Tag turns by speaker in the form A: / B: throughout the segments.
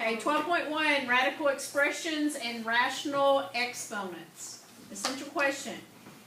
A: Okay, 12.1, radical expressions and rational exponents. Essential question.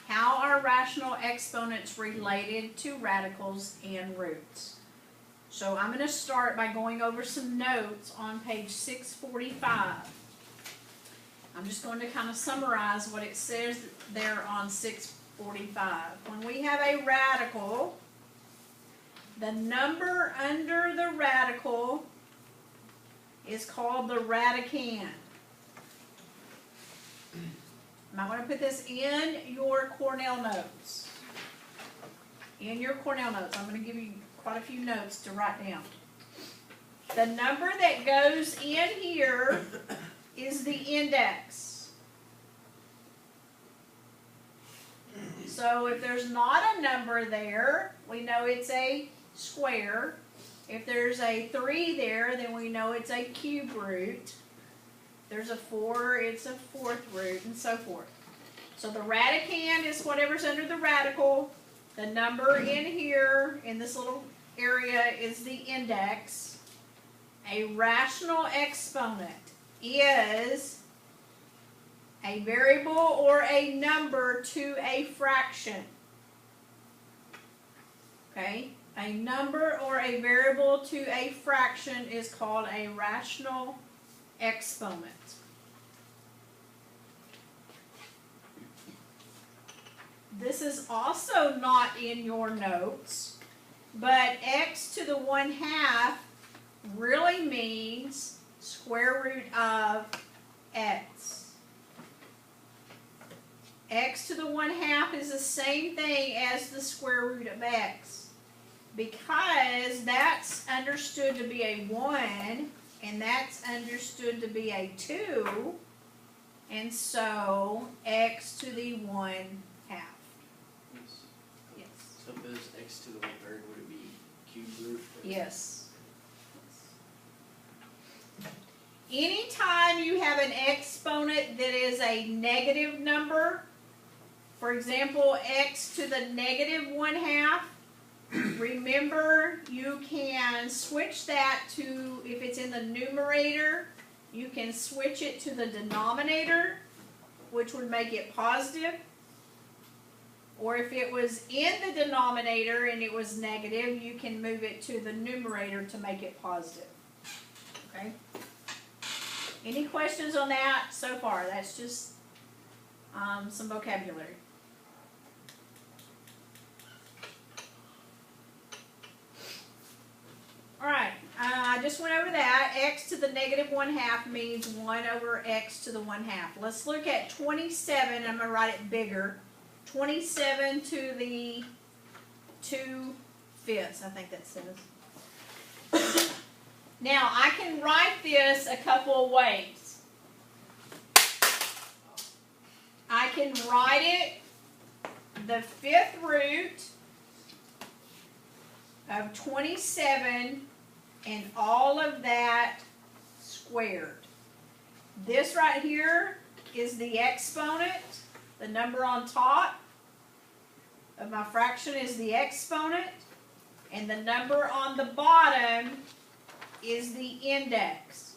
A: How are rational exponents related to radicals and roots? So I'm going to start by going over some notes on page 645. I'm just going to kind of summarize what it says there on 645. When we have a radical, the number under the radical is called the radicand. You might want to put this in your Cornell notes. In your Cornell notes. I'm going to give you quite a few notes to write down. The number that goes in here is the index. So if there's not a number there, we know it's a square. If there's a 3 there, then we know it's a cube root. There's a 4, it's a fourth root, and so forth. So the radicand is whatever's under the radical. The number in here, in this little area, is the index. A rational exponent is a variable or a number to a fraction. Okay? A number or a variable to a fraction is called a rational exponent. This is also not in your notes, but x to the 1/2 really means square root of x. X to the 1/2 is the same thing as the square root of x, because that's understood to be a 1 and that's understood to be a 2, and so x to the 1/2. Yes.
B: So if it was x to the 1/3, would it be cube root?
A: Yes. Anytime you have an exponent that is a negative number, for example, x to the -1/2, remember you can switch that to, if it's in the numerator, you can switch it to the denominator, which would make it positive. Or if it was in the denominator and it was negative, you can move it to the numerator to make it positive. Okay? Any questions on that so far? That's just some vocabulary. Alright, I just went over that. X to the -1/2 means 1 over x to the 1/2. Let's look at 27. I'm going to write it bigger. 27 to the 2/5, I think that says. Now, I can write this a couple of ways. I can write it the 5th root of 27 and all of that squared. This right here is the exponent. The number on top of my fraction is the exponent, and the number on the bottom is the index.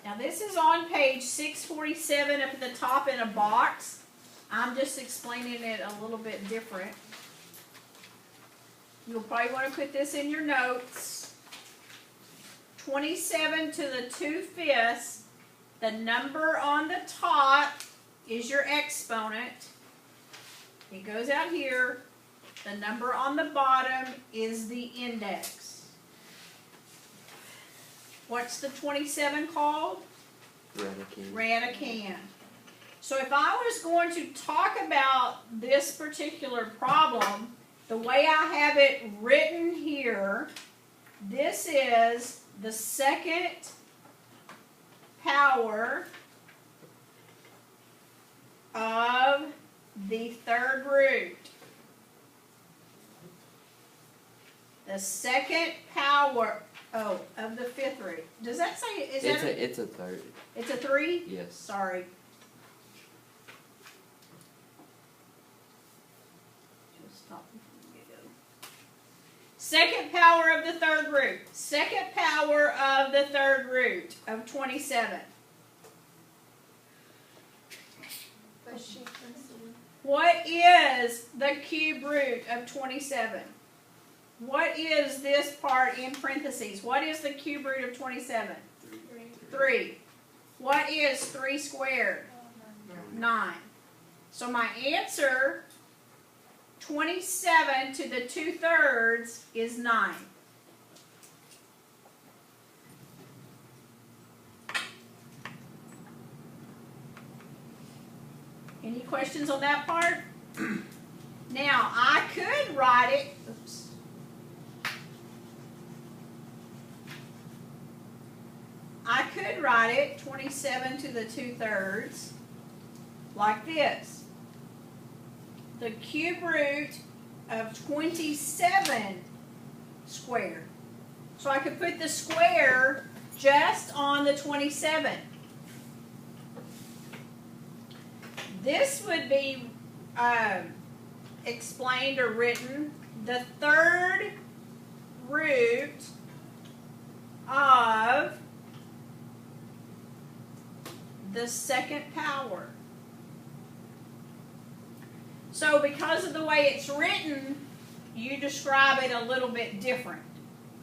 A: Now this is on page 647 up at the top in a box. I'm just explaining it a little bit different. You'll probably want to put this in your notes. 27 to the 2/5, the number on the top is your exponent. It goes out here. The number on the bottom is the index. What's the 27 called?
C: Radicand.
A: Radicand. So if I was going to talk about this particular problem, the way I have it written here, this is the 2nd power of the 3rd root. The 2nd power, of the 5th root. Does that say,
C: It's a third.
A: It's a 3?
C: Yes.
A: Sorry. Just stop before we go. Second power of the third root. Second power of the third root of 27. What is the cube root of 27? What is this part in parentheses? What is the cube root of 27? 3. What is 3 squared? 9. So my answer, 27 to the 2/3 is 9. Any questions on that part? Now, I could write it, oops. I could write it 27 to the 2/3 like this. The cube root of 27 squared. So I could put the square just on the 27. This would be explained or written, the third root of the second power. So because of the way it's written, you describe it a little bit different.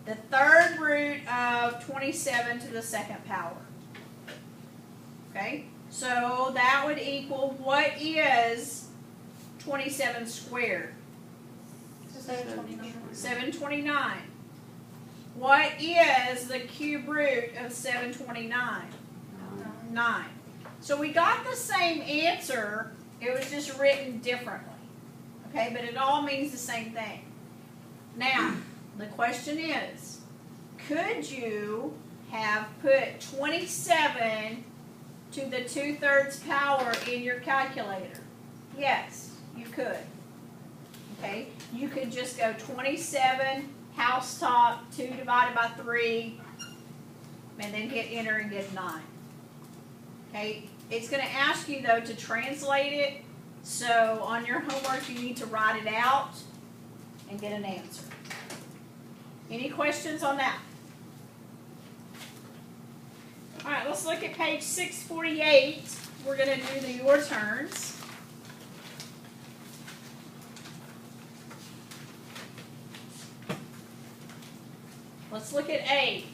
A: The third root of 27 to the second power. Okay? So that would equal, what is 27 squared?
D: 729.
A: 729. What is the cube root of 729? 9. So we got the same answer, it was just written differently. Okay, but it all means the same thing. Now, the question is, could you have put 27 to the 2/3 power in your calculator? Yes, you could. Okay, you could just go 27 house top 2 divided by 3 and then hit enter and get 9. Okay, it's going to ask you though to translate it, so on your homework you need to write it out and get an answer. Any questions on that? Alright, let's look at page 648. We're going to do the your turns. Let's look at A.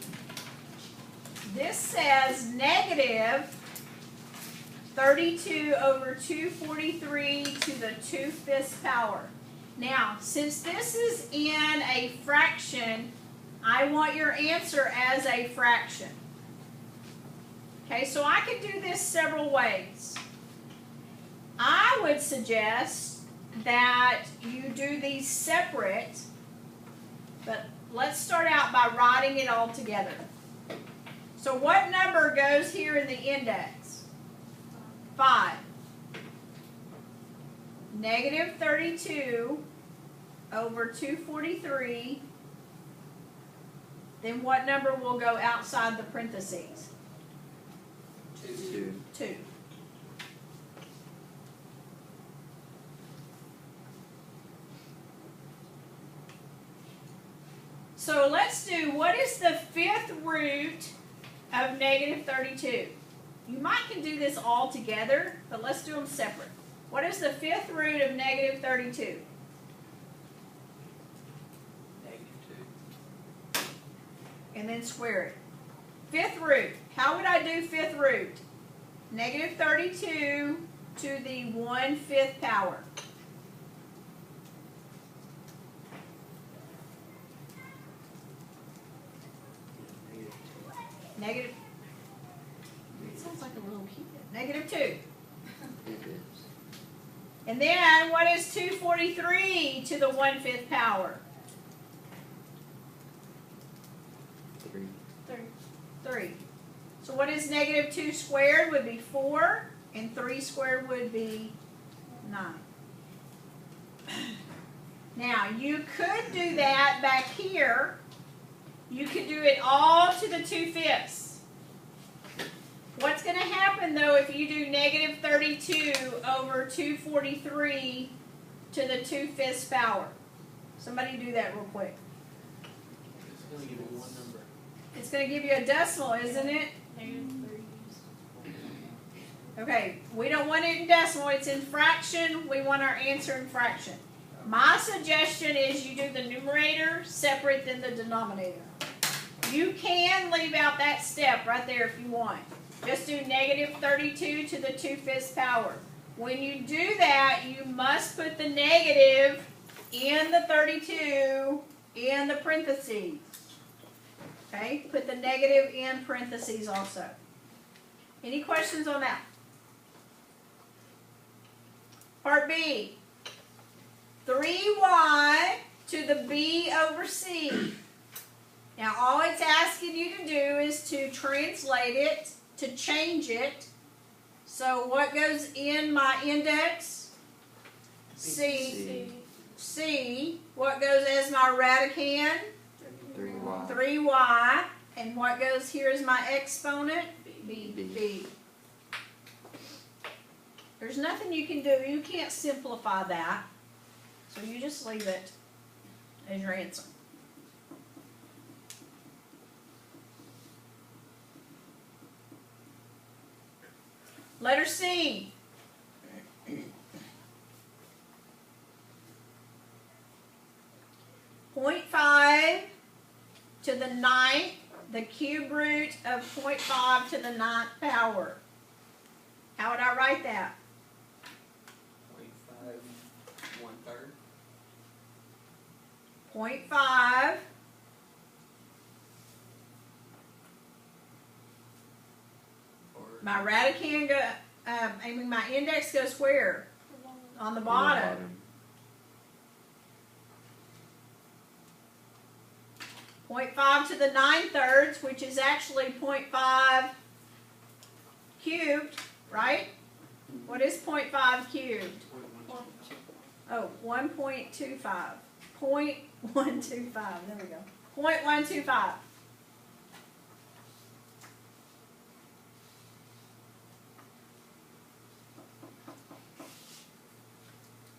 A: This says negative 32 over 243 to the 2/5 power. Now, since this is in a fraction, I want your answer as a fraction. Okay, so I could do this several ways. I would suggest that you do these separate, but let's start out by writing it all together. So what number goes here in the index? 5. Negative 32 over 243. Then what number will go outside the parentheses?
C: 2.
A: 2. So let's do, what is the 5th root of negative 32? You might can do this all together, but let's do them separate. What is the 5th root of negative 32?
B: -2.
A: And then square it. 5th root. How would I do 5th root? Negative 32 to the 1/5 power. Negative. It sounds like a little kid. Negative 2.
C: It is.
A: And then what is 243 to the 1/5 power?
C: 3.
A: 3. So what is negative 2 squared would be 4, and 3 squared would be 9. Now, you could do that back here. You could do it all to the 2/5. What's going to happen, though, if you do negative 32 over 243 to the 2/5 power? Somebody do that real quick.
B: It's only giving one number.
A: It's gonna give you a decimal, isn't it?
D: Negative 30.
A: Okay, we don't want it in decimal, it's in fraction, we want our answer in fraction. My suggestion is you do the numerator separate than the denominator. You can leave out that step right there if you want. Just do negative 32 to the 2/5 power. When you do that, you must put the negative in the 32 in the parentheses. Okay, put the negative in parentheses also. Any questions on that? Part B. 3y to the b over c. Now all it's asking you to do is to translate it, to change it. So what goes in my index? C. C. What goes as my radicand?
C: 3y.
A: 3y. And what goes here is my exponent?
C: B.
A: B. There's nothing you can do. You can't simplify that. So you just leave it as your answer. Letter C. .5 to the 9th, the cube root of 0.5 to the 9th power. How would I write that?
B: 0.5, 1/3.
A: 0.5
B: Or
A: my radicand my index goes where? On the bottom. 0.5 to the 9/3, which is actually 0.5 cubed, right? What is 0.5 cubed?
B: 0.1.
A: Oh, 1.25. 0.125. There we go. 0.125.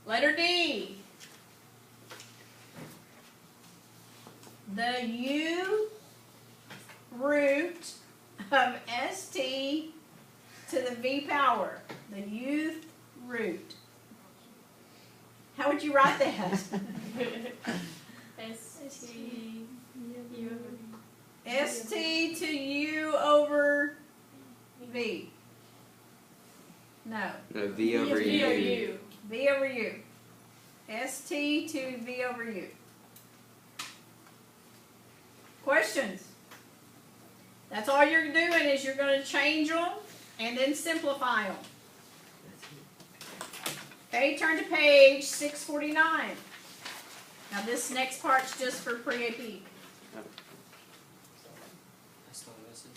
A: Letter D. The u root of st to the v power. The uth root. How would you write that?
D: S-T.
A: st to u over v. No.
C: No, v over
D: V over
C: u.
D: U.
A: V over u. st to v over u. Questions? That's all you're doing is you're going to change them and then simplify them. Okay, turn to page 649. Now this next part's just for pre-AP.
B: I saw the message.